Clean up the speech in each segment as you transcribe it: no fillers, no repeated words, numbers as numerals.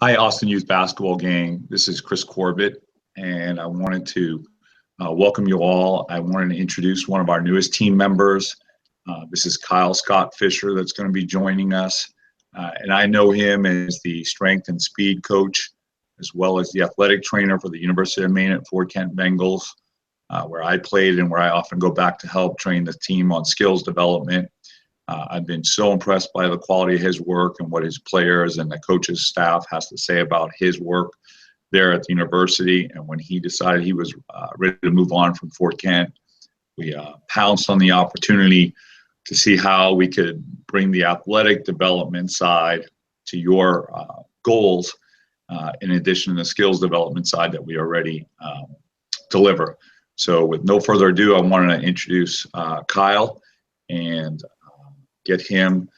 Hi, Austin Youth Basketball Gang. This is Chris Corbett, and I wanted to welcome you all. I wanted to introduce one of our newest team members. This is Kyle Scott Fisher that's going to be joining us. And I know him as the strength and speed coach, as well as the athletic trainer for the University of Maine at Fort Kent Bengals, where I played and where I often go back to help train the team on skills development. I've been so impressed by the quality of his work and what his players and the coaches' staff has to say about his work there at the university. And when he decided he was ready to move on from Fort Kent, we pounced on the opportunity to see how we could bring the athletic development side to your goals, in addition to the skills development side that we already deliver. So with no further ado, I wanted to introduce Kyle and get him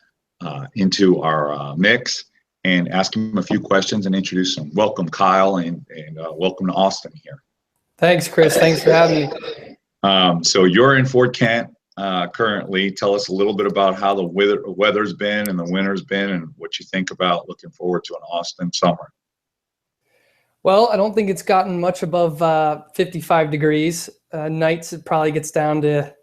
into our mix and ask him a few questions and introduce him. Welcome, Kyle, and welcome to Austin here. Thanks, Chris. Thanks for having me. So you're in Fort Kent currently. Tell us a little bit about how the weather's been and the winter's been and what you think about looking forward to an Austin summer. Well, I don't think it's gotten much above 55 degrees. Nights it probably gets down to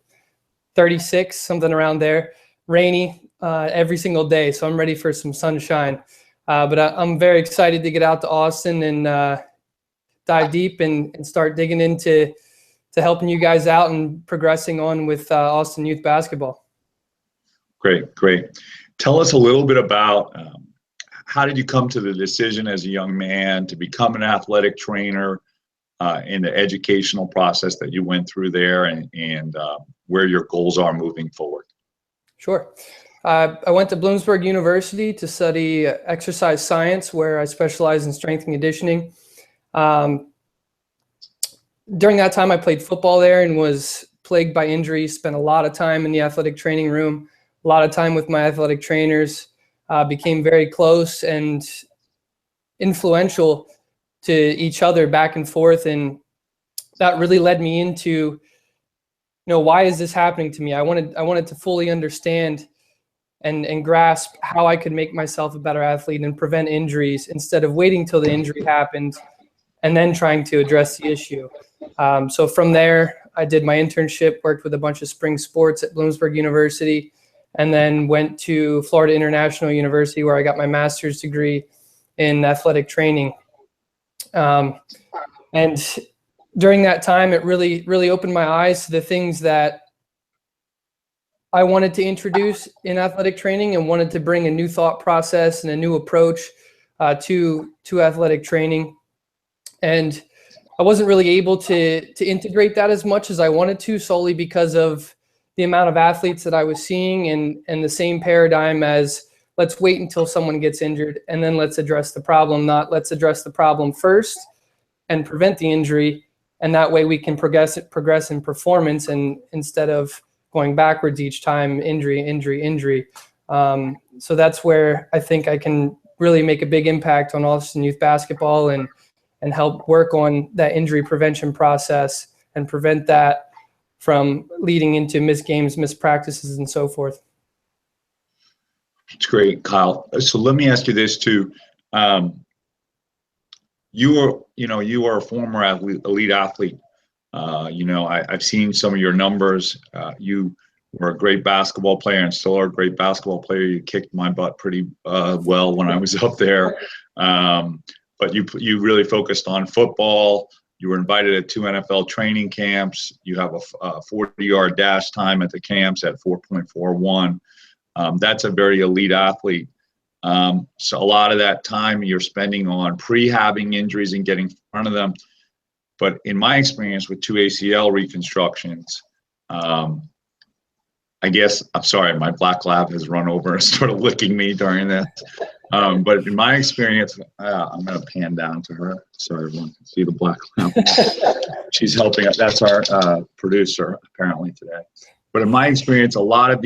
36, something around there. Rainy every single day, so I'm ready for some sunshine. But I'm very excited to get out to Austin and dive deep and start digging into helping you guys out and progressing on with Austin Youth Basketball. Great. Tell us a little bit about how did you come to the decision as a young man to become an athletic trainer, in the educational process that you went through there and where your goals are moving forward? Sure. I went to Bloomsburg University to study exercise science, where I specialize in strength and conditioning. During that time, I played football there and was plagued by injuries, spent a lot of time in the athletic training room, a lot of time with my athletic trainers, became very close and influential to each other back and forth. And that really led me into, why is this happening to me? I wanted to fully understand and grasp how I could make myself a better athlete and prevent injuries instead of waiting till the injury happened and then trying to address the issue. So from there, I did my internship, worked with a bunch of spring sports at Bloomsburg University, and then went to Florida International University, where I got my master's degree in athletic training. And during that time, it really opened my eyes to the things that I wanted to introduce in athletic training and wanted to bring a new thought process and a new approach to athletic training. And I wasn't really able to integrate that as much as I wanted to, solely because of the amount of athletes that I was seeing and the same paradigm as let's wait until someone gets injured and then let's address the problem, not let's address the problem first and prevent the injury. And that way we can progress in performance, and instead of going backwards each time, injury. So that's where I think I can really make a big impact on Austin Youth Basketball and help work on that injury prevention process and prevent that from leading into missed games, missed practices, and so forth. It's great, Kyle. So let me ask you this too. You are a former elite athlete. I've seen some of your numbers. You were a great basketball player and still are a great basketball player. You kicked my butt pretty well when I was up there. But you really focused on football. You were invited at 2 NFL training camps. You have a 40-yard dash time at the camps at 4.41. That's a very elite athlete. So a lot of that time you're spending on prehabbing injuries and getting in front of them. But in my experience with 2 ACL reconstructions, I guess, I'm sorry, my black lab has run over and started licking me during this. But in my experience, I'm going to pan down to her so everyone can see the black lab. She's helping us. That's our producer apparently today. But in my experience, a lot of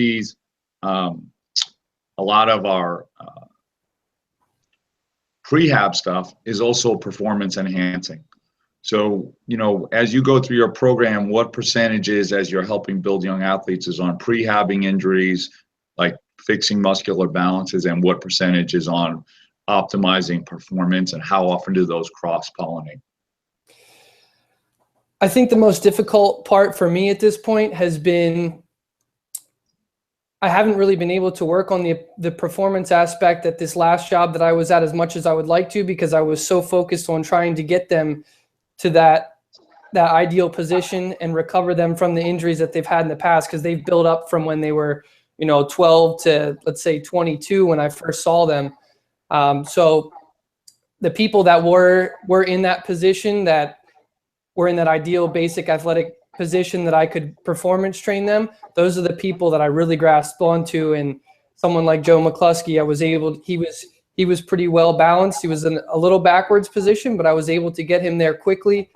our prehab stuff is also performance enhancing. So, as you go through your program, what percentages, as you're helping build young athletes, is on prehabbing injuries, like fixing muscular balances, and what percentage is on optimizing performance, and how often do those cross-pollinate? I think the most difficult part for me at this point has been I haven't really been able to work on the performance aspect at this last job that I was at as much as I would like to, because I was so focused on trying to get them to that ideal position and recover them from the injuries that they've had in the past, because they've built up from when they were 12 to, let's say, 22 when I first saw them. So the people that were in that position, that were in that ideal basic athletic position that I could performance train them, those are the people that I really grasped onto. And someone like Joe McCluskey, he was pretty well balanced. He was in a little backwards position, but I was able to get him there quickly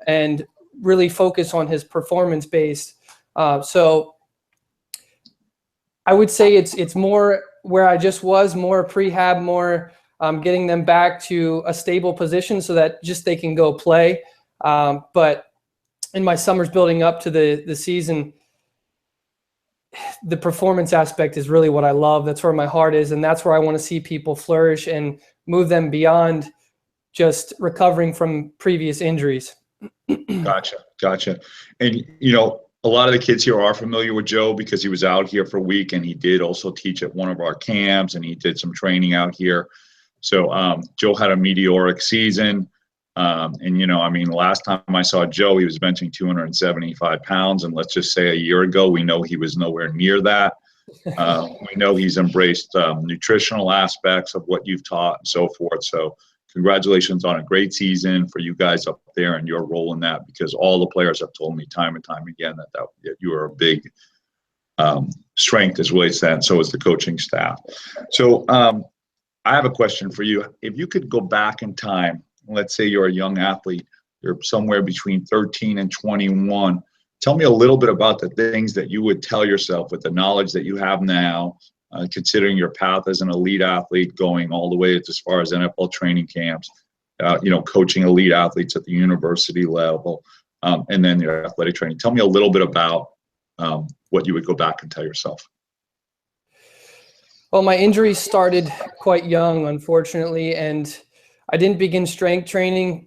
and really focus on his performance based. So I would say it's more where I just was, more prehab, more getting them back to a stable position so that just they can go play. But in my summers building up to the season, the performance aspect is really what I love. That's where my heart is, and that's where I want to see people flourish and move them beyond just recovering from previous injuries. Gotcha. And, a lot of the kids here are familiar with Joe because he was out here for a week, and he did also teach at one of our camps, and he did some training out here. So Joe had a meteoric season. Last time I saw Joe, he was benching 275 pounds. And let's just say a year ago, we know he was nowhere near that. We know he's embraced nutritional aspects of what you've taught and so forth. So congratulations on a great season for you guys up there and your role in that, because all the players have told me time and time again that you are a big strength as well as that, and so is the coaching staff. So I have a question for you. If you could go back in time, let's say you're a young athlete, you're somewhere between 13 and 21. Tell me a little bit about the things that you would tell yourself with the knowledge that you have now, considering your path as an elite athlete going all the way as far as NFL training camps, coaching elite athletes at the university level, and then your athletic training. Tell me a little bit about what you would go back and tell yourself. Well, my injuries started quite young, unfortunately, and I didn't begin true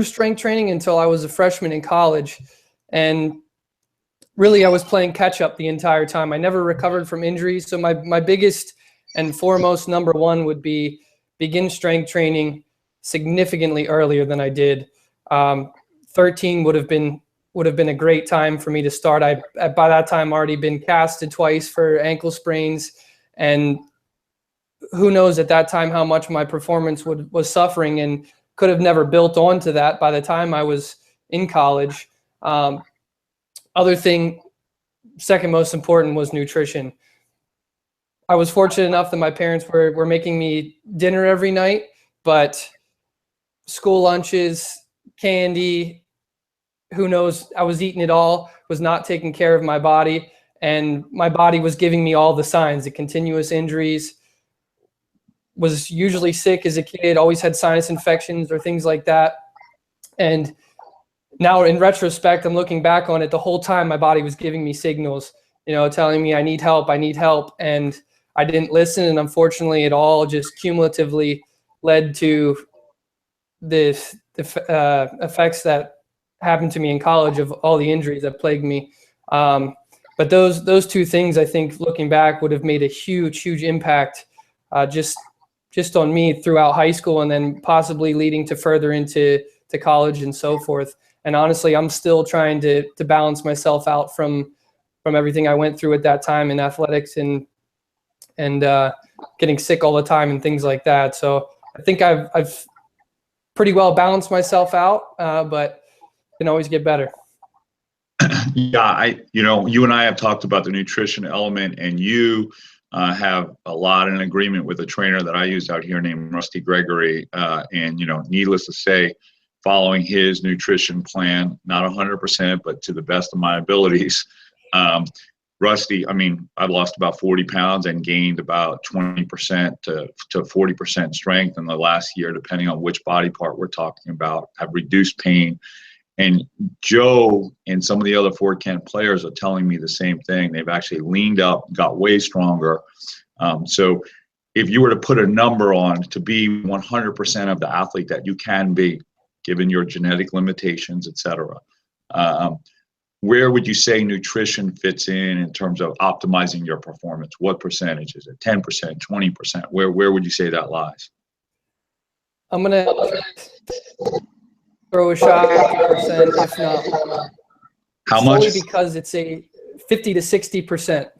strength training until I was a freshman in college. And really, I was playing catch up the entire time. I never recovered from injuries. So my biggest and foremost number one would be begin strength training significantly earlier than I did. 13 would have been a great time for me to start. By that time already been casted twice for ankle sprains, and who knows at that time how much my performance was suffering, and could have never built onto that by the time I was in college. Other thing, second most important, was nutrition. I was fortunate enough that my parents were making me dinner every night, but school lunches, candy, who knows, I was eating it all, was not taking care of my body, and my body was giving me all the signs, the continuous injuries, was usually sick as a kid, always had sinus infections or things like that. And now in retrospect, I'm looking back on it, the whole time my body was giving me signals, telling me I need help. And I didn't listen. And unfortunately, it all just cumulatively led to the effects that happened to me in college of all the injuries that plagued me. But those two things, I think, looking back, would have made a huge impact just on me throughout high school, and then possibly leading to further into college and so forth. And honestly, I'm still trying to balance myself out from everything I went through at that time in athletics and getting sick all the time and things like that. So I think I've pretty well balanced myself out, but can always get better. Yeah, you and I have talked about the nutrition element, and you have a lot in agreement with a trainer that I used out here named Rusty Gregory. And, needless to say, following his nutrition plan, not 100%, but to the best of my abilities, Rusty, I lost about 40 pounds and gained about 20% to 40% strength in the last year, depending on which body part we're talking about, have reduced pain. And Joe and some of the other Fort Kent players are telling me the same thing. They've actually leaned up, got way stronger. So if you were to put a number on to be 100% of the athlete that you can be, given your genetic limitations, et cetera, where would you say nutrition fits in terms of optimizing your performance? What percentage is it? 10%, 20%? Where would you say that lies? I'm going to throw a shot 50%, if not. How much? Solely because it's a 50 to 60%.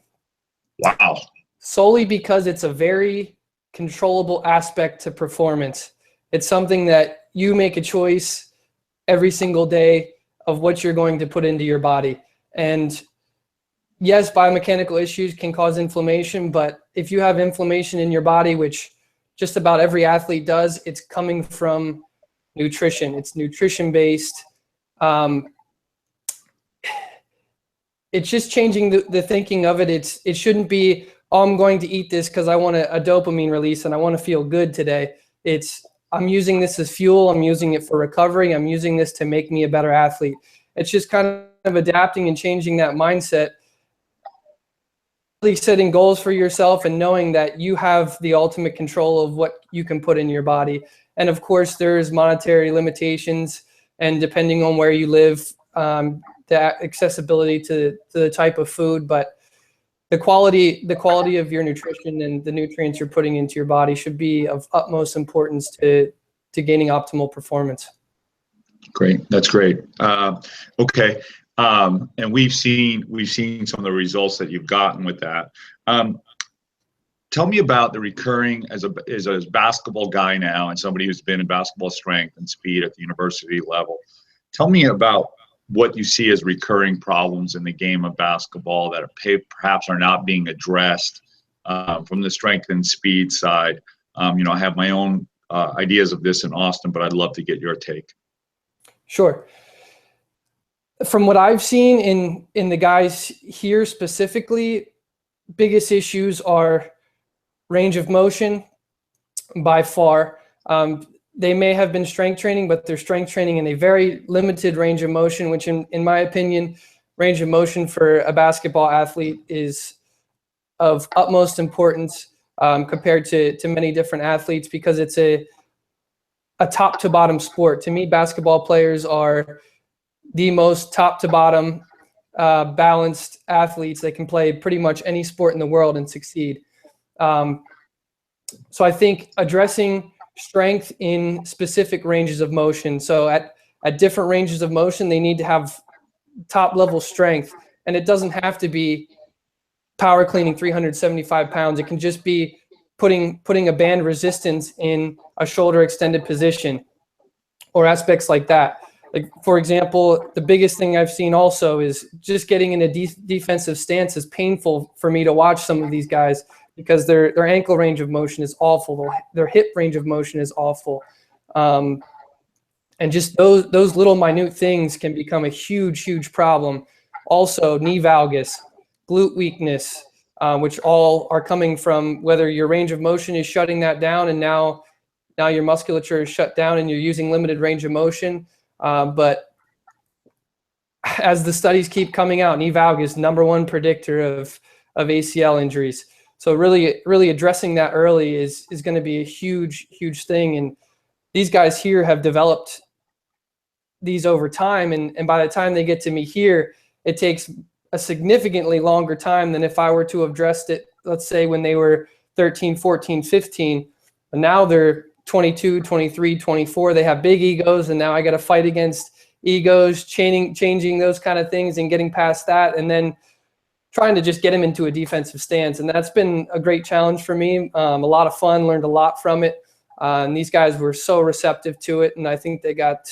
Wow. Solely because it's a very controllable aspect to performance. It's something that you make a choice every single day of what you're going to put into your body. And yes, biomechanical issues can cause inflammation, but if you have inflammation in your body, which just about every athlete does, it's coming from nutrition. It's nutrition based. It's just changing the thinking of it. It shouldn't be, oh, I'm going to eat this because I want a dopamine release and I want to feel good today. It's, I'm using this as fuel. I'm using it for recovery. I'm using this to make me a better athlete. It's just kind of adapting and changing that mindset, really setting goals for yourself and knowing that you have the ultimate control of what you can put in your body. And of course, there's monetary limitations, and depending on where you live, the accessibility to the type of food, but the quality of your nutrition and the nutrients you're putting into your body should be of utmost importance to gaining optimal performance. Great, that's great. Okay, and we've seen some of the results that you've gotten with that. Tell me about the recurring, as a basketball guy now and somebody who's been in basketball strength and speed at the university level. Tell me about what you see as recurring problems in the game of basketball that perhaps are not being addressed from the strength and speed side. I have my own ideas of this in Austin, but I'd love to get your take. Sure. From what I've seen in the guys here specifically, biggest issues are range of motion by far. They may have been strength training, but they're strength training in a very limited range of motion, which in my opinion, range of motion for a basketball athlete is of utmost importance compared to many different athletes, because it's a top to bottom sport. To me, basketball players are the most top to bottom balanced athletes. They can play pretty much any sport in the world and succeed. So I think addressing strength in specific ranges of motion. So at different ranges of motion, they need to have top level strength, and it doesn't have to be power cleaning 375 pounds. It can just be putting a band resistance in a shoulder extended position or aspects like that. Like, for example, the biggest thing I've seen also is just getting in a defensive stance is painful for me to watch some of these guys, because their ankle range of motion is awful. Their hip range of motion is awful. And just those little minute things can become a huge, huge problem. Also, knee valgus, glute weakness, which all are coming from whether your range of motion is shutting that down, and now your musculature is shut down and you're using limited range of motion. But as the studies keep coming out, knee valgus, #1 predictor of ACL injuries. So really addressing that early is going to be a huge, huge thing. And these guys here have developed these over time. And by the time they get to me here, it takes a significantly longer time than if I were to have addressed it, let's say, when they were 13, 14, 15. And now they're 22, 23, 24. They have big egos, and now I got to fight against egos, changing those kind of things and getting past that, and then trying to just get him into a defensive stance. And that's been a great challenge for me. A lot of fun, learned a lot from it. And these guys were so receptive to it, and I think they got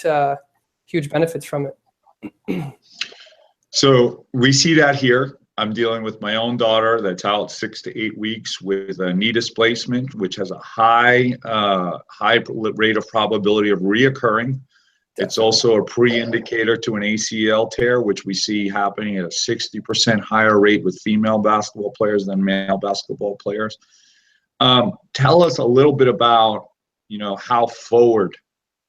huge benefits from it. So we see that here. I'm dealing with my own daughter that's out 6 to 8 weeks with a knee displacement, which has a high rate of probability of reoccurring. It's also a pre-indicator to an ACL tear, which we see happening at a 60% higher rate with female basketball players than male basketball players. Tell us a little bit about, how forward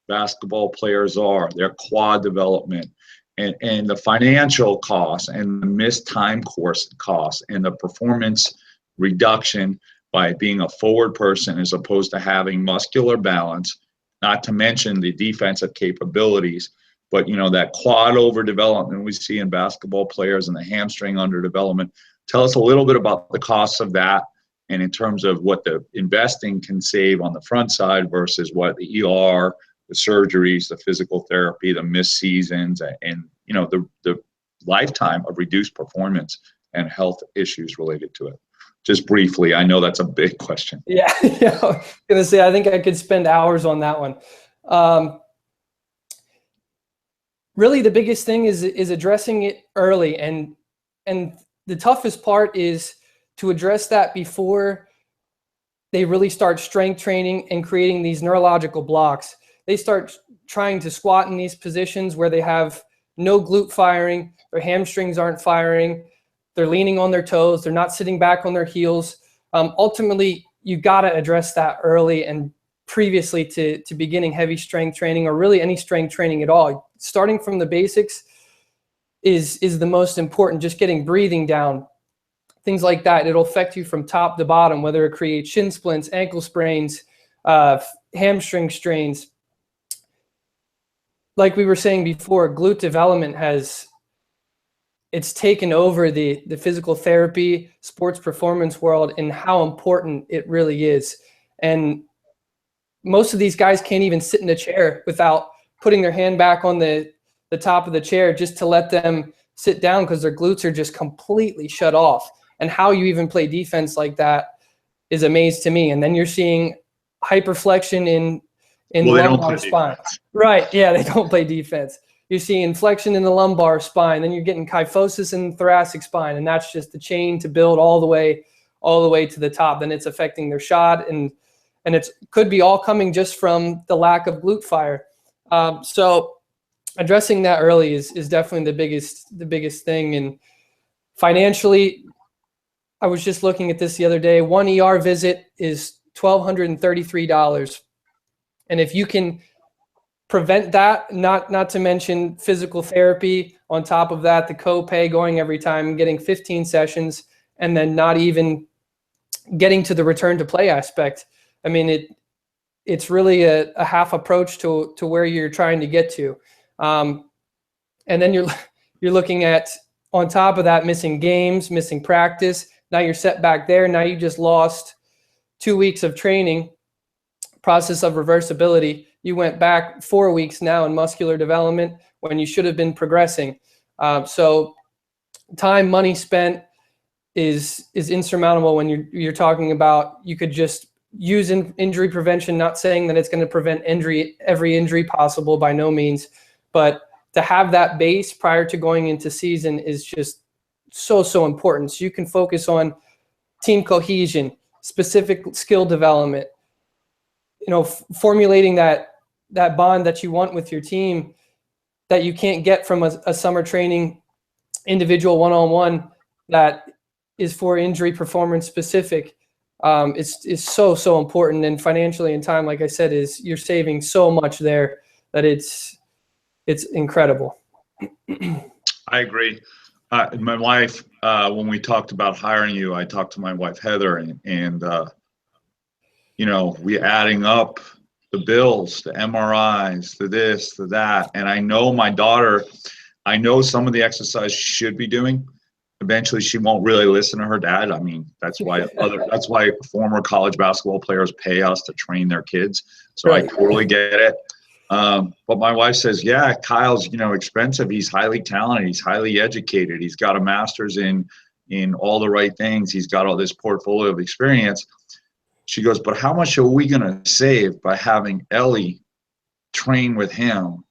basketball players are, their quad development, and the financial costs and the missed time course costs and the performance reduction by being a forward person as opposed to having muscular balance, not to mention the defensive capabilities. But, you know, that quad overdevelopment we see in basketball players and the hamstring underdevelopment. Tell us a little bit about the costs of that, and in terms of what the investing can save on the front side versus what the ER, the surgeries, the physical therapy, the missed seasons, and, you know, the lifetime of reduced performance and health issues related to it. Just briefly, I know that's a big question. Yeah, yeah, I was gonna say, I think I could spend hours on that one. Really, the biggest thing is addressing it early, and the toughest part is to address that before they really start strength training and creating these neurological blocks. They start trying to squat in these positions where they have no glute firing, their hamstrings aren't firing, they're leaning on their toes, they're not sitting back on their heels. Ultimately, you got to address that early and previously to beginning heavy strength training, or really any strength training at all. Starting from the basics is the most important. Just getting breathing down, things like that. It'll affect you from top to bottom, whether it creates shin splints, ankle sprains, hamstring strains. Like we were saying before, glute development it's taken over the physical therapy, sports performance world, and how important it really is. And most of these guys can't even sit in a chair without putting their hand back on the top of the chair just to let them sit down, because their glutes are just completely shut off. And how you even play defense like that is a maze to me. And then you're seeing hyperflexion in lumbar spine. Right, yeah, they don't play defense. You're seeing flexion in the lumbar spine, then you're getting kyphosis in the thoracic spine, and that's just the chain to build all the way to the top. Then it's affecting their shot, and it could be all coming just from the lack of glute fire. So addressing that early is definitely the biggest thing. And financially, I was just looking at this the other day. One ER visit is $1,233, and if you can prevent that, not to mention physical therapy on top of that, the copay going every time, getting 15 sessions, and then not even getting to the return to play aspect. I mean, it's really a half approach to where you're trying to get to. And then you're looking at, on top of that, missing games, missing practice. Now you're set back there. Now you just lost 2 weeks of training, process of reversibility. You went back 4 weeks now in muscular development when you should have been progressing. So time, money spent is insurmountable when you're talking about, you could just use injury prevention, not saying that it's going to prevent every injury possible, by no means, but to have that base prior to going into season is just so important. So you can focus on team cohesion, specific skill development, formulating that bond that you want with your team that you can't get from a summer training individual one-on-one that is for injury performance specific. Is so important, and financially and time, like I said, you're saving so much there that it's incredible. I agree. My wife, when we talked about hiring you, I talked to my wife Heather, and we adding up the bills, the MRIs, the this, the that, and I know my daughter. I know some of the exercise she should be doing. Eventually, she won't really listen to her dad. I mean, that's why former college basketball players pay us to train their kids. So right. I totally get it. But my wife says, yeah, Kyle's, expensive. He's highly talented. He's highly educated. He's got a master's in all the right things. He's got all this portfolio of experience. She goes, but how much are we going to save by having Ellie train with him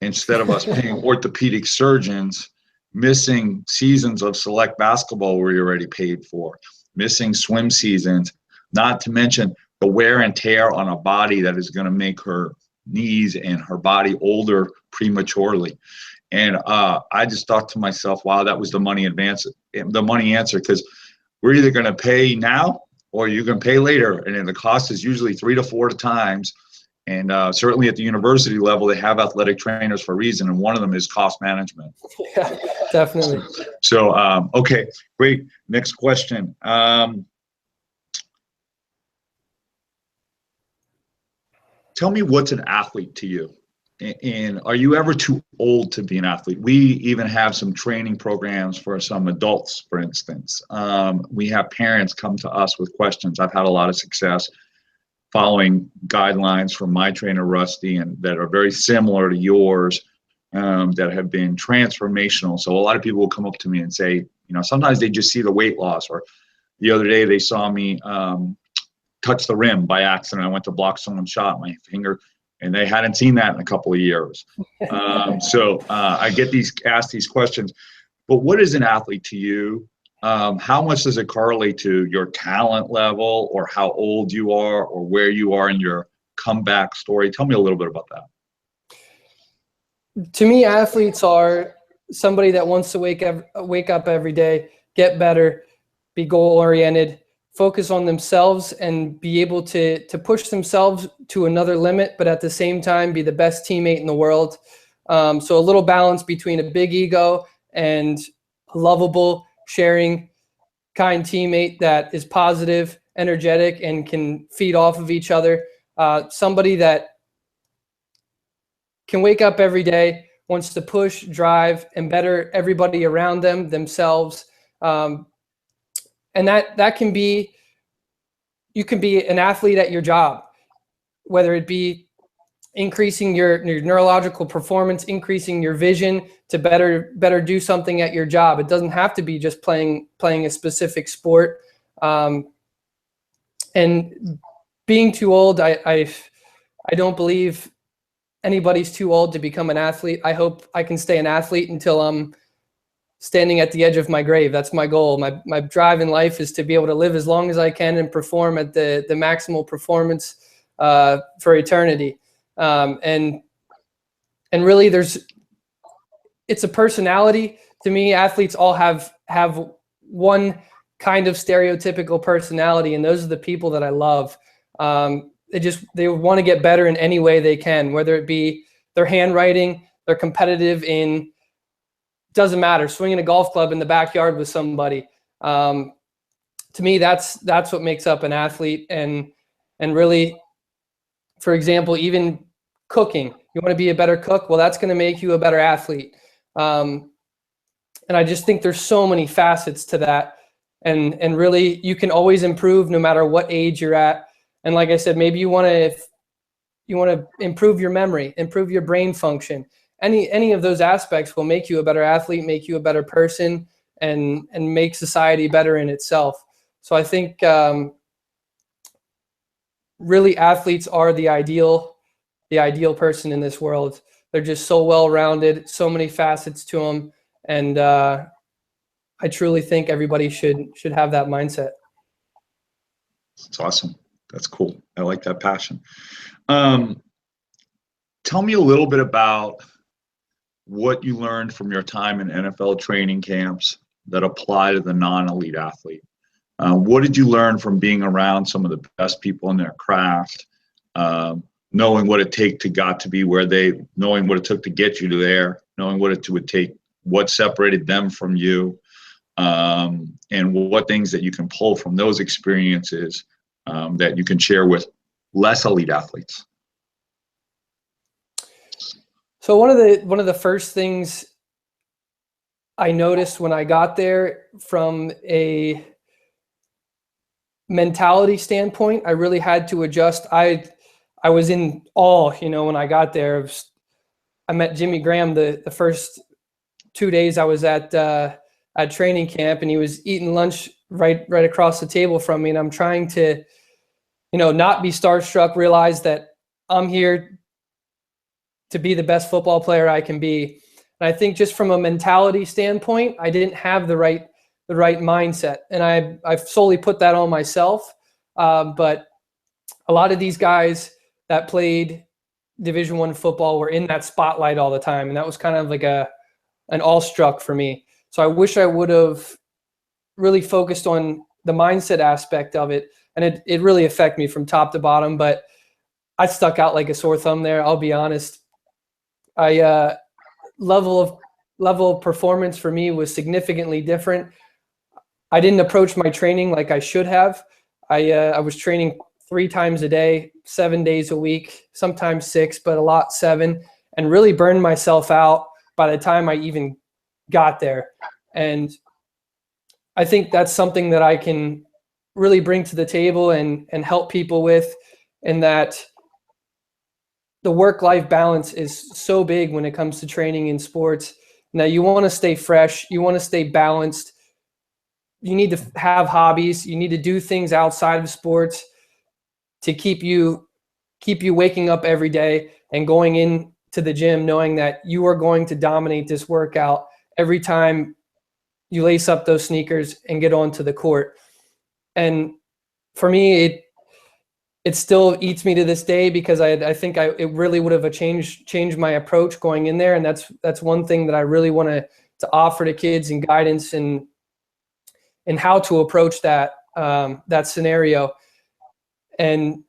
instead of us paying orthopedic surgeons, missing seasons of select basketball we already paid for, missing swim seasons, not to mention the wear and tear on a body that is going to make her knees and her body older prematurely. And I just thought to myself, wow, that was the money answer, because we're either going to pay now or you can pay later. And then the cost is usually 3 to 4 times. And certainly at the university level, they have athletic trainers for a reason, and one of them is cost management. Yeah, definitely. So, okay, great. Next question. Tell me, what's an athlete to you? And are you ever too old to be an athlete? We even have some training programs for some adults, for instance. We have parents come to us with questions. I've had a lot of success following guidelines from my trainer, Rusty, and that are very similar to yours, that have been transformational. So a lot of people will come up to me and say, you know, sometimes they just see the weight loss, or the other day they saw me touch the rim by accident. I went to block someone's shot, my finger, and they hadn't seen that in a couple of years. So I get asked these questions. But what is an athlete to you? How much does it correlate to your talent level, or how old you are, or where you are in your comeback story? Tell me a little bit about that. To me, athletes are somebody that wants to wake up every day, get better, be goal-oriented, focus on themselves, and be able to push themselves to another limit, but at the same time be the best teammate in the world. So a little balance between a big ego and a lovable, sharing, kind teammate that is positive, energetic, and can feed off of each other. Somebody that can wake up every day, wants to push, drive, and better everybody around them, themselves. And that can be, you can be an athlete at your job, whether it be increasing your neurological performance, increasing your vision to better do something at your job. It doesn't have to be just playing a specific sport. And being too old, I don't believe anybody's too old to become an athlete. I hope I can stay an athlete until I'm standing at the edge of my grave. That's my goal. My drive in life is to be able to live as long as I can and perform at the maximal performance for eternity. And really, it's a personality. To me, athletes all have one kind of stereotypical personality, and those are the people that I love. They want to get better in any way they can, whether it be their handwriting, they're competitive in, doesn't matter, swinging a golf club in the backyard with somebody. To me, that's what makes up an athlete. And really, for example, even cooking, you want to be a better cook? Well, that's going to make you a better athlete. And I just think there's so many facets to that. And really, you can always improve no matter what age you're at. And like I said, maybe you want to improve your memory, improve your brain function. Any of those aspects will make you a better athlete, make you a better person, and make society better in itself. So I think really athletes are the ideal person in this world. They're just so well-rounded, so many facets to them, and I truly think everybody should have that mindset. That's awesome. That's cool. I like that passion. Tell me a little bit about what you learned from your time in NFL training camps that apply to the non-elite athlete. What did you learn from being around some of the best people in their craft, knowing what it got to be knowing what it took to get you to there, knowing what it would take, what separated them from you, and what things that you can pull from those experiences that you can share with less elite athletes? So one of the first things I noticed when I got there, from a mentality standpoint, I really had to adjust. I was in awe, when I got there. I met Jimmy Graham the first 2 days I was at training camp, and he was eating lunch right across the table from me, and I'm trying to, not be starstruck, realize that I'm here to be the best football player I can be. And I think just from a mentality standpoint, I didn't have the right mindset, and I've solely put that on myself. But a lot of these guys that played Division I football were in that spotlight all the time, and that was kind of like an awestruck for me. So I wish I would have really focused on the mindset aspect of it, and it really affected me from top to bottom. But I stuck out like a sore thumb there, I'll be honest. Level of performance for me was significantly different. I didn't approach my training like I should have. I was training 3 times a day, 7 days a week, sometimes 6, but a lot 7, and really burned myself out by the time I even got there. And I think that's something that I can really bring to the table and help people with, in that the work-life balance is so big when it comes to training in sports. Now, you want to stay fresh, you want to stay balanced. You need to have hobbies. You need to do things outside of sports to keep you waking up every day and going into the gym knowing that you are going to dominate this workout every time you lace up those sneakers and get onto the court. And for me, it still eats me to this day, because I think it really would have changed my approach going in there. And that's one thing that I really want to offer to kids, and guidance and how to approach that scenario. And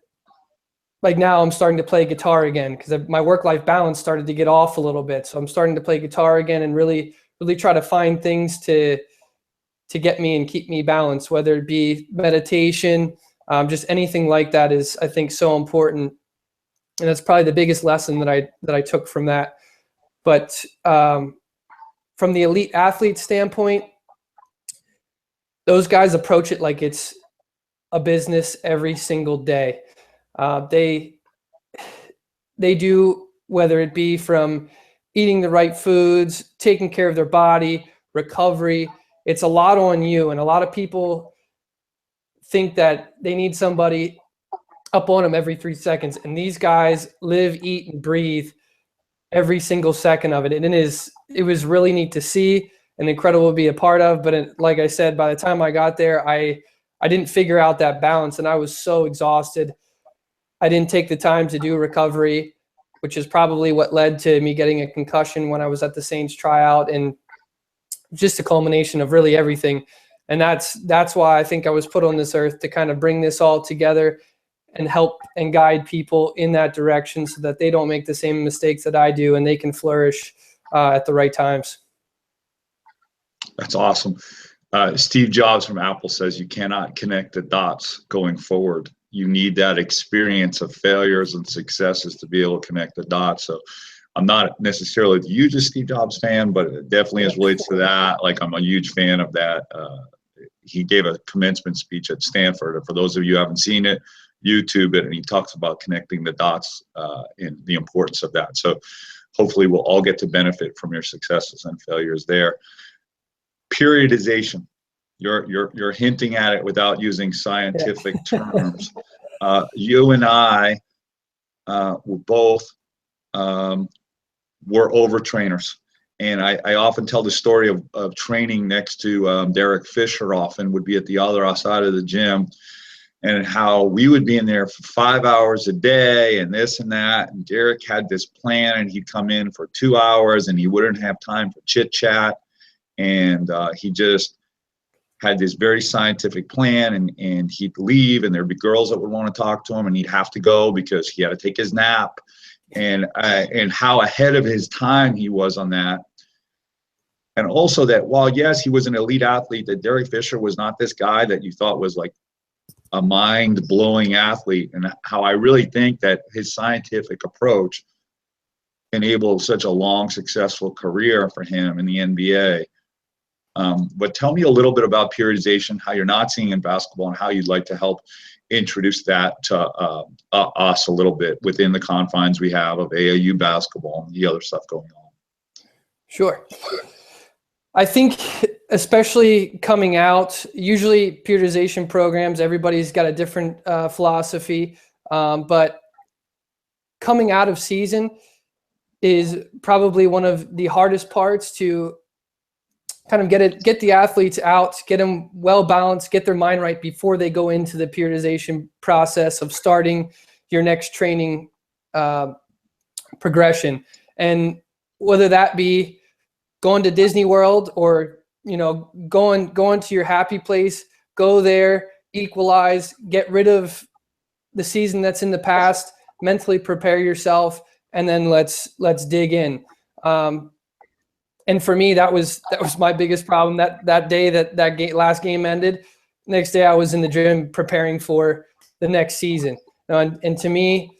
like now I'm starting to play guitar again, because my work-life balance started to get off a little bit. So I'm starting to play guitar again and really try to find things to get me and keep me balanced, whether it be meditation, just anything like that is, I think, so important. And that's probably the biggest lesson that I took from that. But from the elite athlete standpoint, those guys approach it like it's a business every single day. They do, whether it be from eating the right foods, taking care of their body, recovery. It's a lot on you. And a lot of people think that they need somebody up on them every 3 seconds. And these guys live, eat, and breathe every single second of it. And it was really neat to see and incredible to be a part of. But like I said, by the time I got there, I didn't figure out that balance, and I was so exhausted. I didn't take the time to do recovery, which is probably what led to me getting a concussion when I was at the Saints tryout, and just a culmination of really everything. And that's why I think I was put on this earth, to kind of bring this all together and help and guide people in that direction, so that they don't make the same mistakes that I do, and they can flourish at the right times. That's awesome. Steve Jobs from Apple says you cannot connect the dots going forward. You need that experience of failures and successes to be able to connect the dots. So I'm not necessarily the hugest Steve Jobs fan, but it definitely as relates to that. Like, I'm a huge fan of that. He gave a commencement speech at Stanford. For those of you who haven't seen it, YouTube it, and he talks about connecting the dots and the importance of that. So hopefully we'll all get to benefit from your successes and failures there. Periodization. You're hinting at it without using scientific terms. You and I were both were overtrainers. And I often tell the story of training next to Derek Fisher, often would be at the other side of the gym, and how we would be in there for 5 hours a day and this and that. And Derek had this plan, and he'd come in for 2 hours and he wouldn't have time for chit chat. And he just had this very scientific plan, and he'd leave, and there'd be girls that would want to talk to him, and he'd have to go because he had to take his nap. And how ahead of his time he was on that. And also that while, yes, he was an elite athlete, that Derek Fisher was not this guy that you thought was like a mind-blowing athlete, and how I really think that his scientific approach enabled such a long, successful career for him in the NBA. But tell me a little bit about periodization, how you're not seeing in basketball, and how you'd like to help introduce that to us a little bit within the confines we have of AAU basketball and the other stuff going on. Sure. I think especially coming out, usually periodization programs, everybody's got a different philosophy, but coming out of season is probably one of the hardest parts to kind of get the athletes out, get them well balanced, get their mind right before they go into the periodization process of starting your next training progression. And whether that be going to Disney World or, going to your happy place, go there, equalize, get rid of the season that's in the past, mentally prepare yourself, and then let's dig in. And for me, that was my biggest problem. That day that last game ended, next day I was in the gym preparing for the next season. And to me,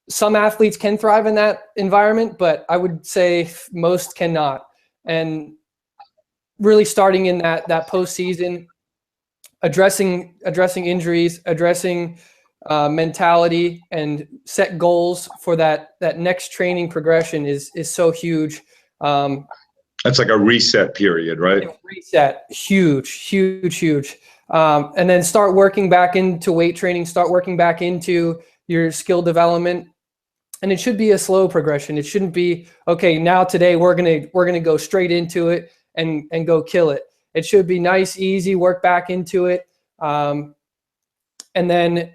some athletes can thrive in that environment, but I would say most cannot. And really starting in that postseason, addressing injuries, addressing mentality, and set goals for that next training progression is so huge. That's like a reset period, right? Reset, huge. And then start working back into weight training, start working back into your skill development. And it should be a slow progression. It shouldn't be, okay, now today we're gonna go straight into it and go kill it. It should be nice, easy, work back into it. And then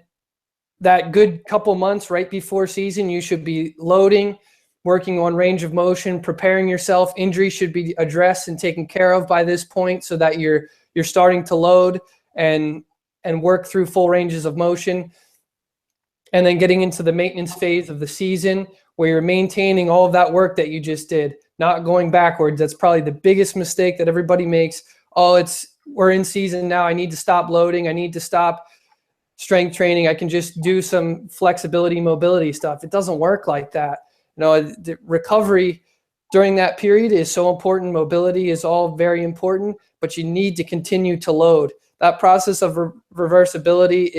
that good couple months right before season, you should be loading, working on range of motion, preparing yourself. Injuries should be addressed and taken care of by this point so that you're starting to load and work through full ranges of motion. And then getting into the maintenance phase of the season where you're maintaining all of that work that you just did, not going backwards. That's probably the biggest mistake that everybody makes. Oh, we're in season now. I need to stop loading. I need to stop strength training. I can just do some flexibility, mobility stuff. It doesn't work like that. The recovery during that period is so important. Mobility is all very important, but you need to continue to load. That process of reversibility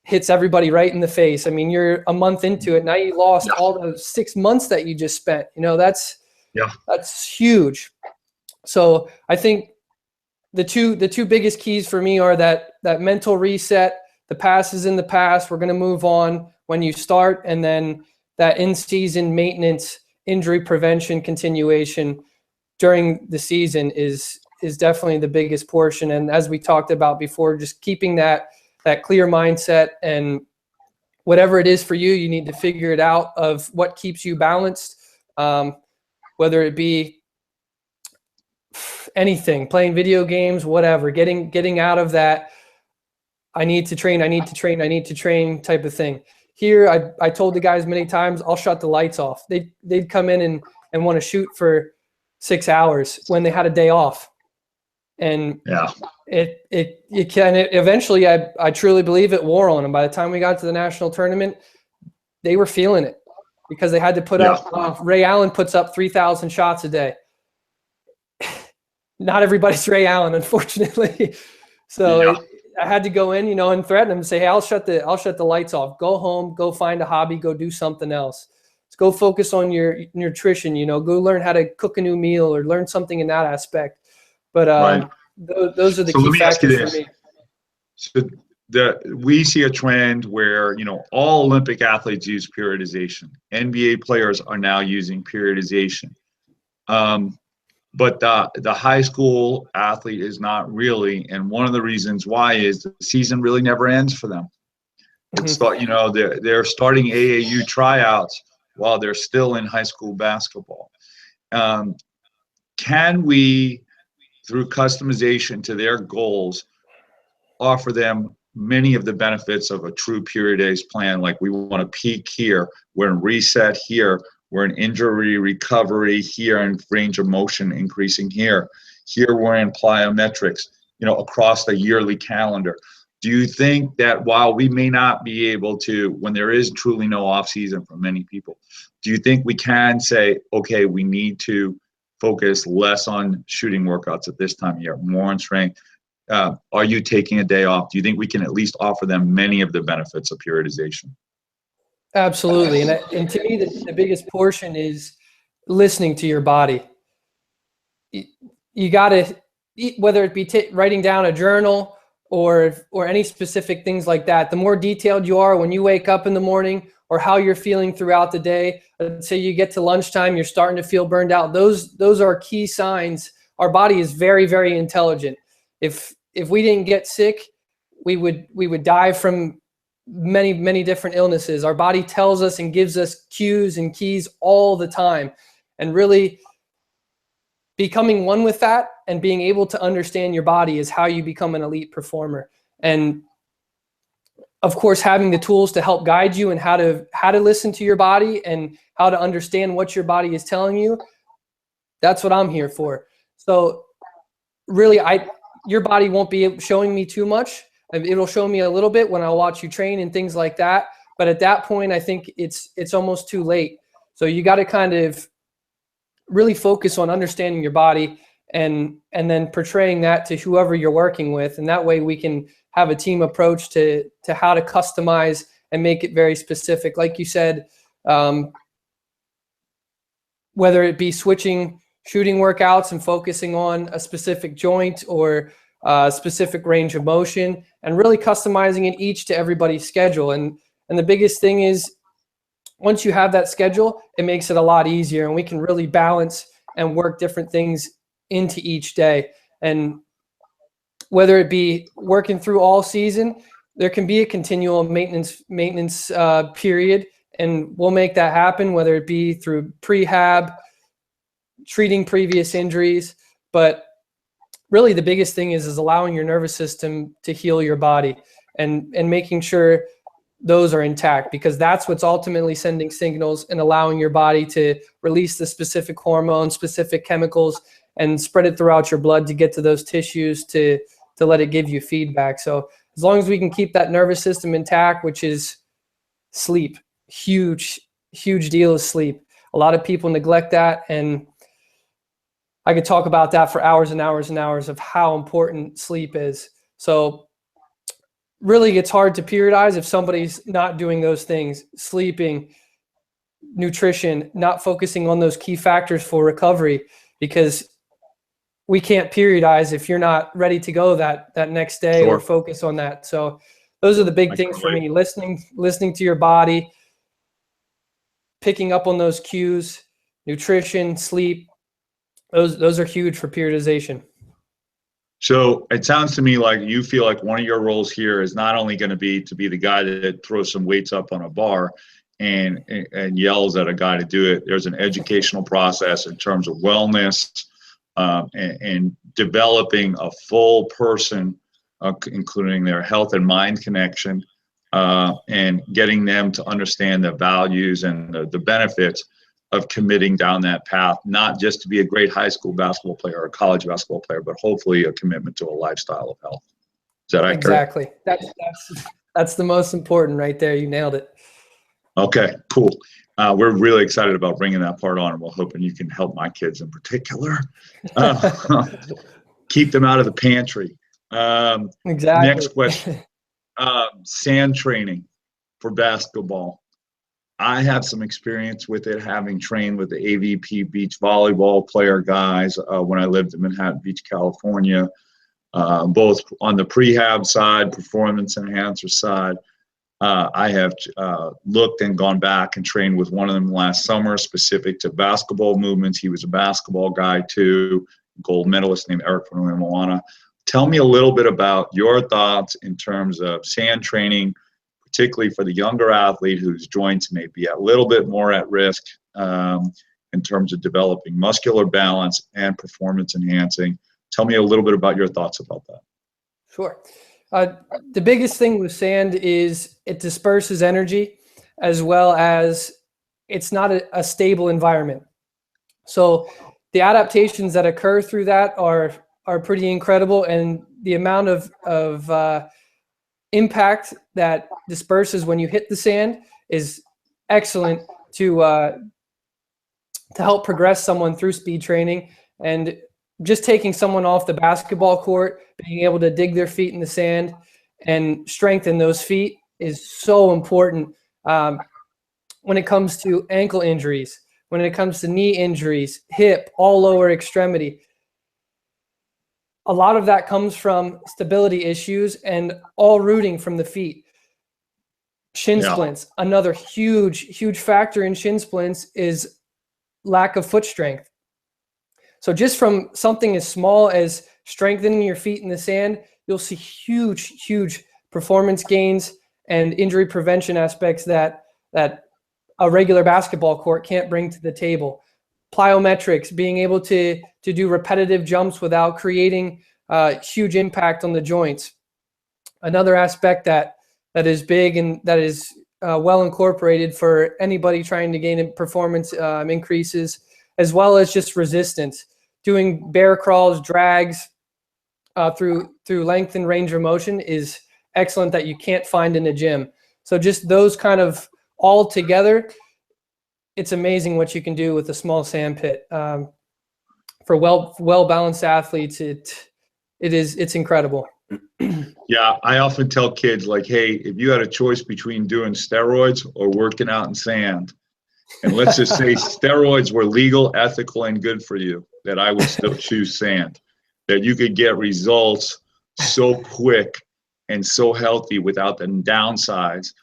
hits everybody right in the face. I mean, you're a month into it. Now you lost all the 6 months that you just spent. That's huge. So I think the two biggest keys for me are that mental reset. The past is in the past. We're going to move on when you start, and then that in-season maintenance, injury prevention, continuation during the season is definitely the biggest portion. And as we talked about before, just keeping that clear mindset, and whatever it is for you, you need to figure it out of what keeps you balanced, whether it be anything, playing video games, whatever, getting out of that I need to train type of thing. Here, I told the guys many times, I'll shut the lights off. They'd come in and want to shoot for 6 hours when they had a day off. And eventually I truly believe it wore on them. By the time we got to the national tournament, they were feeling it because they had to put up, Ray Allen puts up 3,000 shots a day. Not everybody's Ray Allen, unfortunately. So I had to go in, and threaten them and say, hey, I'll shut the lights off. Go home, go find a hobby, go do something else. Let's go focus on your nutrition, go learn how to cook a new meal or learn something in that aspect. But those are the key factors for me. So we see a trend where, all Olympic athletes use periodization. NBA players are now using periodization. But the high school athlete is not really, and one of the reasons why is the season really never ends for them. It's they're starting AAU tryouts while they're still in high school basketball. Can we, through customization to their goals, offer them many of the benefits of a true periodized plan? Like, we want to peak here, we're in reset here, we're in injury recovery here, and range of motion increasing here. Here we're in plyometrics, across the yearly calendar. Do you think that while we may not be able to, when there is truly no off season for many people, do you think we can say, okay, we need to focus less on shooting workouts at this time of year, more on strength? Are you taking a day off? Do you think we can at least offer them many of the benefits of periodization? Absolutely. And to me, the biggest portion is listening to your body. You got to, whether it be writing down a journal or any specific things like that, the more detailed you are when you wake up in the morning, or how you're feeling throughout the day. Let's say you get to lunchtime, you're starting to feel burned out. Those are key signs. Our body is very, very intelligent. If we didn't get sick, we would die from many, many different illnesses. Our body tells us and gives us cues and keys all the time. And really becoming one with that and being able to understand your body is how you become an elite performer. And of course, having the tools to help guide you and how to listen to your body and how to understand what your body is telling you, that's what I'm here for. So really, your body won't be showing me too much, It'll show me a little bit when I watch you train and things like that. But at that point, I think it's almost too late. So you got to kind of really focus on understanding your body and then portraying that to whoever you're working with. And that way we can have a team approach to how to customize and make it very specific. Like you said, whether it be switching shooting workouts and focusing on a specific joint or a specific range of motion, and really customizing it each to everybody's schedule. And the biggest thing is, once you have that schedule, it makes it a lot easier, and we can really balance and work different things into each day. And whether it be working through all season, there can be a continual maintenance period, and we'll make that happen, whether it be through prehab, treating previous injuries. But really the biggest thing is allowing your nervous system to heal your body and making sure those are intact, because that's what's ultimately sending signals and allowing your body to release the specific hormones, specific chemicals, and spread it throughout your blood to get to those tissues to let it give you feedback. So as long as we can keep that nervous system intact, which is sleep, huge deal is sleep. A lot of people neglect that, and I could talk about that for hours and hours and hours of how important sleep is. So really it's hard to periodize if somebody's not doing those things: sleeping, nutrition, not focusing on those key factors for recovery, because we can't periodize if you're not ready to go that next day. Sure. Or focus on that. So those are the big things for me: listening to your body, picking up on those cues, nutrition, sleep. Those are huge for periodization. So it sounds to me like you feel like one of your roles here is not only going to be the guy that throws some weights up on a bar and yells at a guy to do it. There's an educational process in terms of wellness and developing a full person, including their health and mind connection, and getting them to understand the values and the benefits of committing down that path, not just to be a great high school basketball player or a college basketball player, but hopefully a commitment to a lifestyle of health. Is that accurate? Exactly. That's the most important right there. You nailed it. Okay, cool. We're really excited about bringing that part on, and we're hoping you can help my kids in particular. Keep them out of the pantry. Exactly. Next question. Sand training for basketball. I have some experience with it, having trained with the AVP beach volleyball player guys when I lived in Manhattan Beach, California, both on the prehab side, performance enhancer side. I have looked and gone back and trained with one of them last summer, specific to basketball movements. He was a basketball guy too, gold medalist named Eric Moana. Tell me a little bit about your thoughts in terms of sand training, particularly for the younger athlete whose joints may be a little bit more at risk in terms of developing muscular balance and performance enhancing. Tell me a little bit about your thoughts about that. Sure. The biggest thing with sand is it disperses energy, as well as it's not a stable environment. So the adaptations that occur through that are pretty incredible, and the amount of impact that disperses when you hit the sand is excellent to help progress someone through speed training. And just taking someone off the basketball court, being able to dig their feet in the sand and strengthen those feet is so important when it comes to ankle injuries, when it comes to knee injuries, hip, all lower extremity. A lot of that comes from stability issues and all rooting from the feet. Shin splints, another huge factor in shin splints is lack of foot strength. So just from something as small as strengthening your feet in the sand, you'll see huge performance gains and injury prevention aspects that a regular basketball court can't bring to the table. Plyometrics, being able to do repetitive jumps without creating huge impact on the joints. Another aspect that is big and that is well incorporated for anybody trying to gain performance increases, as well as just resistance. Doing bear crawls, drags through length and range of motion is excellent that you can't find in a gym. So just those kind of all together, it's amazing what you can do with a small sand pit. For well-balanced athletes, it's incredible. Yeah, I often tell kids, like, hey, if you had a choice between doing steroids or working out in sand, and let's just say steroids were legal, ethical, and good for you, that I would still choose sand. That you could get results so quick and so healthy without the downsides.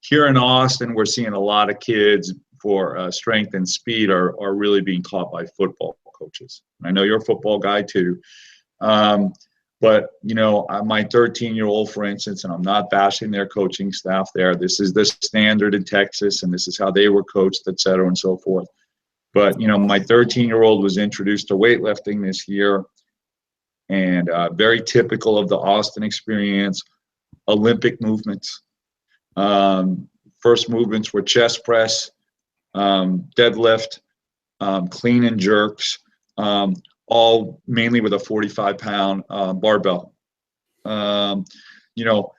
Here in Austin, we're seeing a lot of kids for strength and speed are really being taught by football coaches. I know you're a football guy too. But, you know, my 13-year-old, for instance, and I'm not bashing their coaching staff there. This is the standard in Texas, and this is how they were coached, et cetera, and so forth. But, you know, my 13-year-old was introduced to weightlifting this year, and very typical of the Austin experience, Olympic movements. First movements were chest press, deadlift, clean and jerks, all mainly with a 45-pound barbell. You know,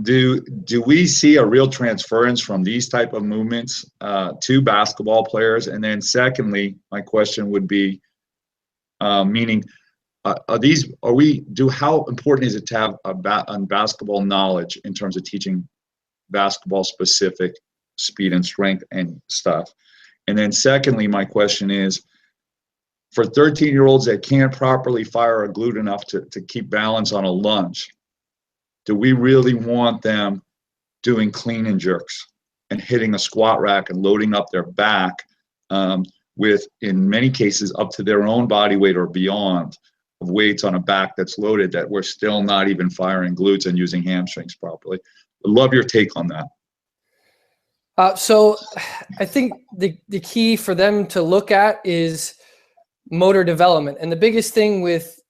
do we see a real transference from these type of movements to basketball players? And then secondly, my question would be, meaning, how important is it to have a basketball knowledge in terms of teaching basketball specific speed and strength and stuff? And then secondly, my question is, for 13-year-olds that can't properly fire a glute enough to keep balance on a lunge, do we really want them doing clean and jerks and hitting a squat rack and loading up their back with, in many cases, up to their own body weight or beyond of weights on a back that's loaded, that we're still not even firing glutes and using hamstrings properly? I'd love your take on that. So I think the key for them to look at is motor development. And the biggest thing with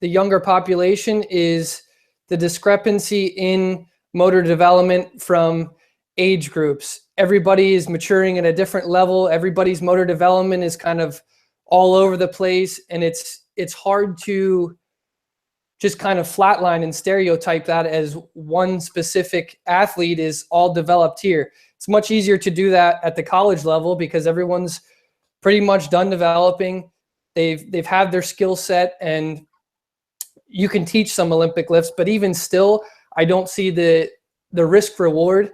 the younger population is the discrepancy in motor development from age groups. Everybody is maturing at a different level. Everybody's motor development is kind of all over the place. And it's hard to just kind of flatline and stereotype that as one specific athlete is all developed here. It's much easier to do that at the college level because everyone's pretty much done developing. They've had their skill set, and you can teach some Olympic lifts, but even still, I don't see the risk reward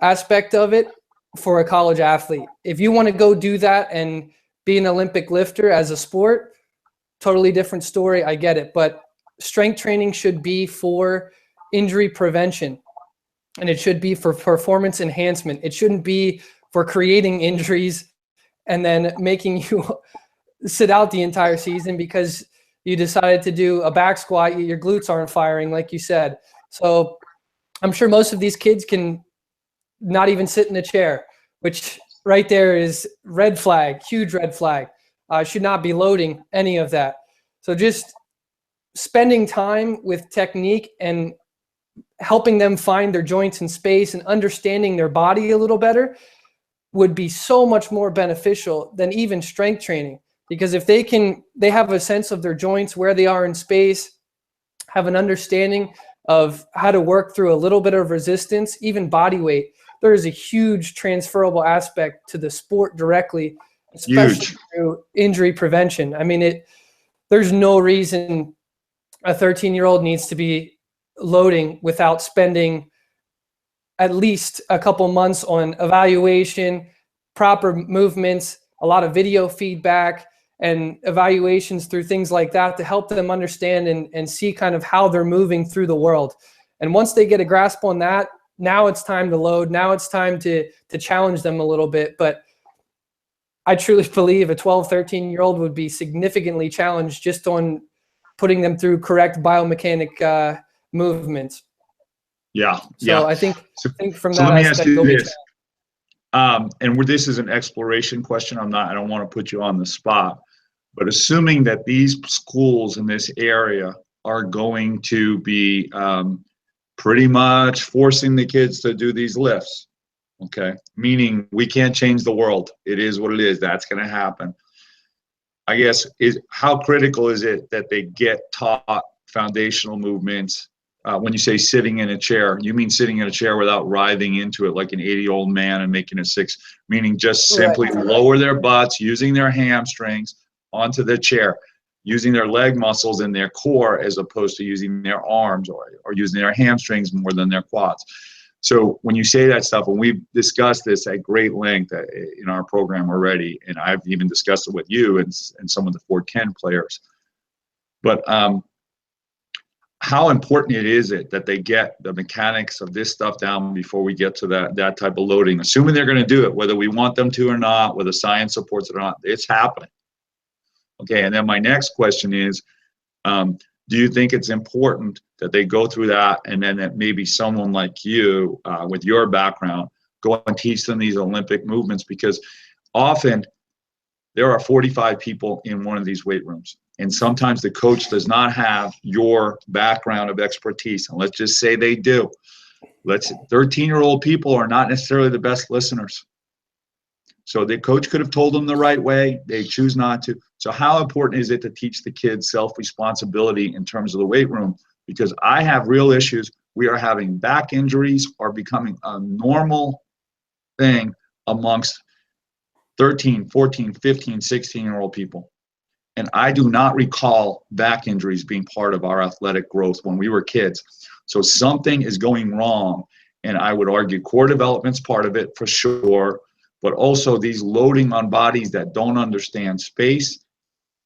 aspect of it for a college athlete. If you want to go do that and be an Olympic lifter as a sport, totally different story. I get it, but strength training should be for injury prevention, and it should be for performance enhancement. It shouldn't be for creating injuries and then making you sit out the entire season because you decided to do a back squat, your glutes aren't firing, like you said. So I'm sure most of these kids can not even sit in a chair, which right there is red flag, huge red flag. Should not be loading any of that. So just spending time with technique and helping them find their joints in space and understanding their body a little better would be so much more beneficial than even strength training. Because if they have a sense of their joints, where they are in space, have an understanding of how to work through a little bit of resistance, even body weight, there is a huge transferable aspect to the sport directly, especially through injury prevention. I mean, there's no reason a 13-year-old needs to be loading without spending at least a couple months on evaluation, proper movements, a lot of video feedback, and evaluations through things like that to help them understand and see kind of how they're moving through the world. And once they get a grasp on that, now it's time to load. Now it's time to challenge them a little bit. But I truly believe a 12, 13-year-old would be significantly challenged just on putting them through correct biomechanic movements. Yeah. So I think from that let me aspect, ask you this. And this is an exploration question. I don't want to put you on the spot, but assuming that these schools in this area are going to be pretty much forcing the kids to do these lifts, okay? Meaning we can't change the world. It is what it is. That's going to happen. I guess how critical is it that they get taught foundational movements when you say sitting in a chair, you mean sitting in a chair without writhing into it like an 80-year-old man and making a 6, meaning just simply lower their butts, using their hamstrings onto the chair, using their leg muscles and their core as opposed to using their arms or using their hamstrings more than their quads. So when you say that stuff, and we've discussed this at great length in our program already, and I've even discussed it with you and some of the 410 players, but how important is it that they get the mechanics of this stuff down before we get to that type of loading, assuming they're going to do it, whether we want them to or not, whether science supports it or not, it's happening. Okay, and then my next question is, do you think it's important that they go through that, and then that maybe someone like you with your background go and teach them these Olympic movements? Because often there are 45 people in one of these weight rooms, and sometimes the coach does not have your background of expertise, and let's just say they do. 13-year-old people are not necessarily the best listeners. So the coach could have told them the right way. They choose not to. So how important is it to teach the kids self-responsibility in terms of the weight room? Because I have real issues. We are having back injuries are becoming a normal thing amongst 13, 14, 15, 16-year-old people. And I do not recall back injuries being part of our athletic growth when we were kids. So something is going wrong. And I would argue core development's part of it for sure, but also these loading on bodies that don't understand space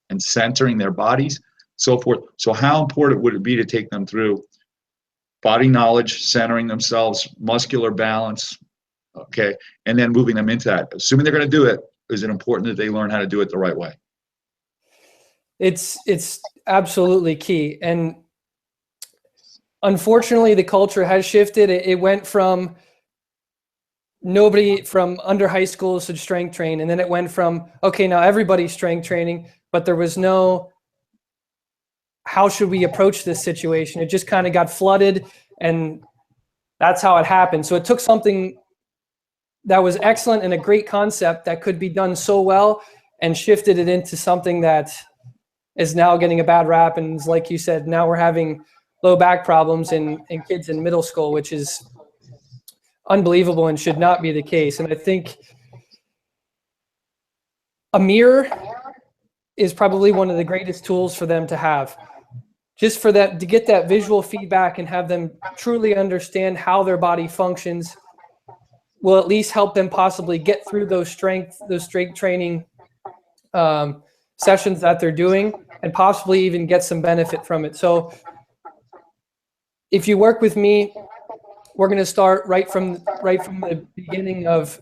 and centering their bodies, so forth. So how important would it be to take them through body knowledge, centering themselves, muscular balance, okay, and then moving them into that? Assuming they're going to do it, is it important that they learn how to do it the right way? It's absolutely key. And unfortunately, the culture has shifted. It went from nobody from under high school should strength train. And then it went from, okay, now everybody's strength training, but there was no, how should we approach this situation? It just kind of got flooded, and that's how it happened. So it took something that was excellent and a great concept that could be done so well and shifted it into something that is now getting a bad rap. And like you said, now we're having low back problems in kids in middle school, which is unbelievable and should not be the case. And I think a mirror is probably one of the greatest tools for them to have, just for that, to get that visual feedback and have them truly understand how their body functions will at least help them possibly get through those strength training sessions that they're doing, and possibly even get some benefit from it. So if you work with me, we're going to start right from the beginning of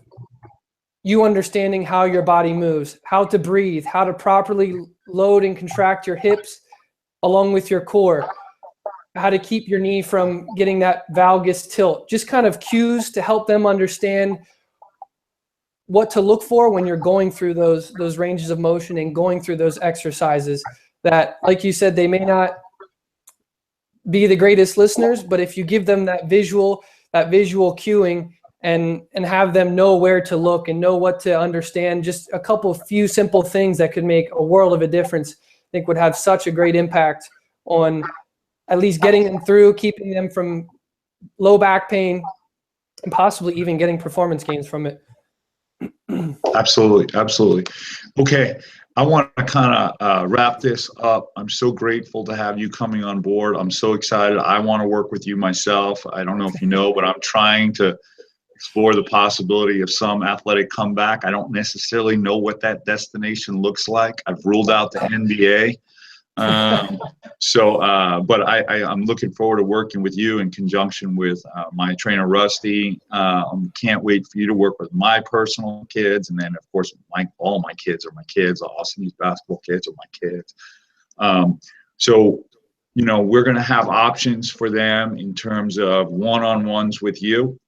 you understanding how your body moves, how to breathe, how to properly load and contract your hips along with your core, how to keep your knee from getting that valgus tilt, just kind of cues to help them understand what to look for when you're going through those ranges of motion and going through those exercises that, like you said, they may not be the greatest listeners, but if you give them that visual cueing and have them know where to look and know what to understand, just a few simple things that could make a world of a difference, I think would have such a great impact on at least getting them through, keeping them from low back pain, and possibly even getting performance gains from it. Absolutely, absolutely. Okay, I want to kind of wrap this up. I'm so grateful to have you coming on board. I'm so excited. I want to work with you myself. I don't know if you know, but I'm trying to explore the possibility of some athletic comeback. I don't necessarily know what that destination looks like. I've ruled out the NBA. But I'm looking forward to working with you in conjunction with my trainer, Rusty. Can't wait for you to work with my personal kids. And then, of course, all my kids are my kids. Austin Youth basketball kids are my kids. We're going to have options for them in terms of one-on-ones with you.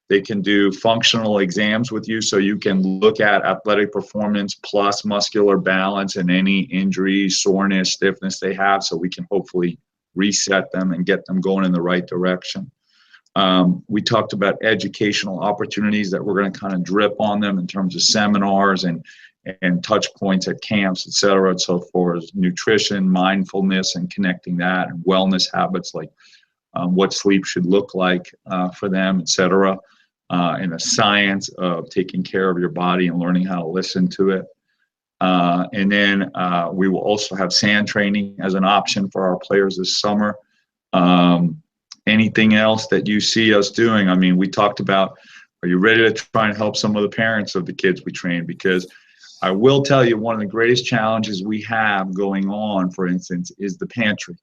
They can do functional exams with you, so you can look at athletic performance plus muscular balance and any injuries, soreness, stiffness they have, so we can hopefully reset them and get them going in the right direction. We talked about educational opportunities that we're going to kind of drip on them in terms of seminars and touch points at camps, et cetera, and so forth, nutrition, mindfulness, and connecting that, and wellness habits like what sleep should look like for them, etc., and the science of taking care of your body and learning how to listen to it. And then we will also have sand training as an option for our players this summer. Anything else that you see us doing? I mean, we talked about, are you ready to try and help some of the parents of the kids we train? Because I will tell you, one of the greatest challenges we have going on, for instance, is the pantry.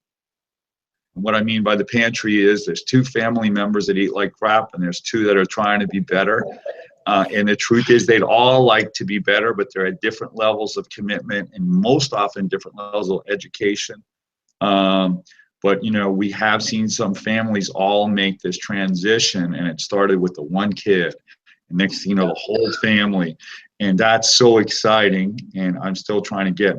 And what I mean by the pantry is there's 2 family members that eat like crap, and there's 2 that are trying to be better. And the truth is they'd all like to be better, but they're at different levels of commitment and most often different levels of education. But, you know, we have seen some families all make this transition, and it started with the one kid. And next thing you know, the whole family. And that's so exciting. And I'm still trying to get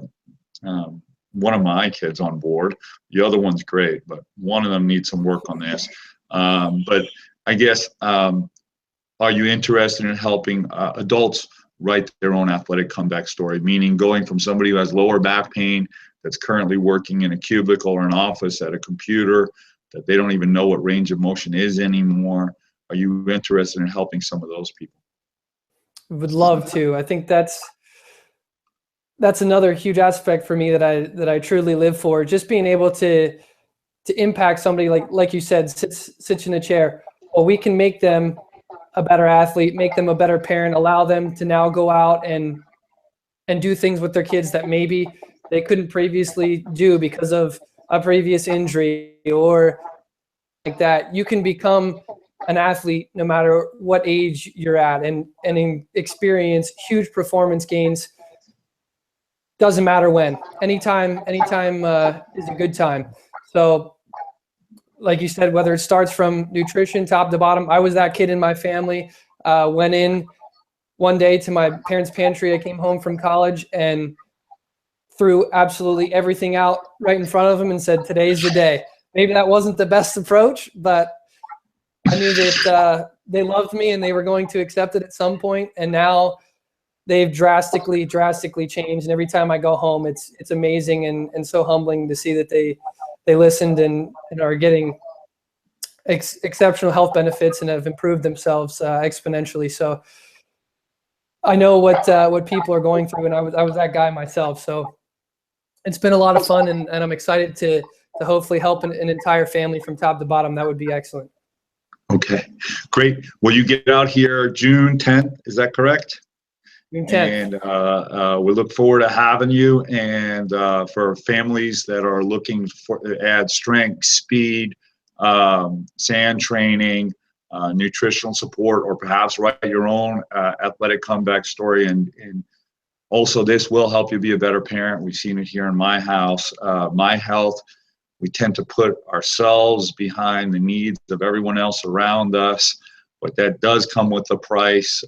one of my kids on board. The other one's great, but one of them needs some work on this. But I guess, are you interested in helping adults write their own athletic comeback story? Meaning going from somebody who has lower back pain, that's currently working in a cubicle or an office at a computer, that they don't even know what range of motion is anymore. Are you interested in helping some of those people? Would love to. I think that's another huge aspect for me that I truly live for. Just being able to impact somebody like you said, sits in a chair. Well, we can make them a better athlete, make them a better parent, allow them to now go out and do things with their kids that maybe they couldn't previously do because of a previous injury or like that. You can become an athlete no matter what age you're at and experience huge performance gains. Doesn't matter when. Anytime is a good time. So like you said, whether it starts from nutrition top to bottom, I was that kid in my family. Went in one day to my parents' pantry. I came home from college and threw absolutely everything out right in front of them and said, today's the day. Maybe that wasn't the best approach, but I knew that they loved me and they were going to accept it at some point. And now they've drastically changed. And every time I go home, it's amazing and so humbling to see that they listened and are getting exceptional health benefits and have improved themselves exponentially. So I know what people are going through, and I was that guy myself. So it's been a lot of fun, and I'm excited to hopefully help an entire family from top to bottom. That would be excellent. Okay, great. Will you get out here June 10th? Is that correct? June 10th. And we look forward to having you. And for families that are looking to add strength, speed, sand training, nutritional support, or perhaps write your own athletic comeback story. And also, this will help you be a better parent. We've seen it here in my house. My health, we tend to put ourselves behind the needs of everyone else around us, but that does come with a price.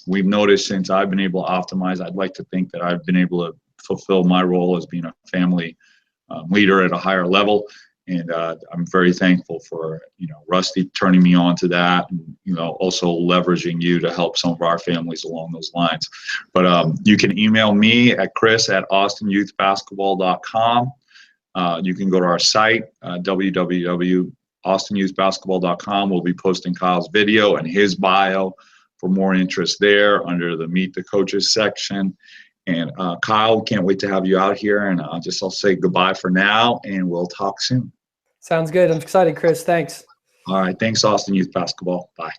We've noticed since I've been able to optimize, I'd like to think that I've been able to fulfill my role as being a family leader at a higher level. And I'm very thankful for, Rusty turning me on to that, and, also leveraging you to help some of our families along those lines. But you can email me at chris@austinyouthbasketball.com. You can go to our site, www.austinyouthbasketball.com. We'll be posting Kyle's video and his bio for more interest there under the Meet the Coaches section. And Kyle, can't wait to have you out here. And I'll say goodbye for now, and we'll talk soon. Sounds good. I'm excited, Chris. Thanks. All right. Thanks, Austin Youth Basketball. Bye.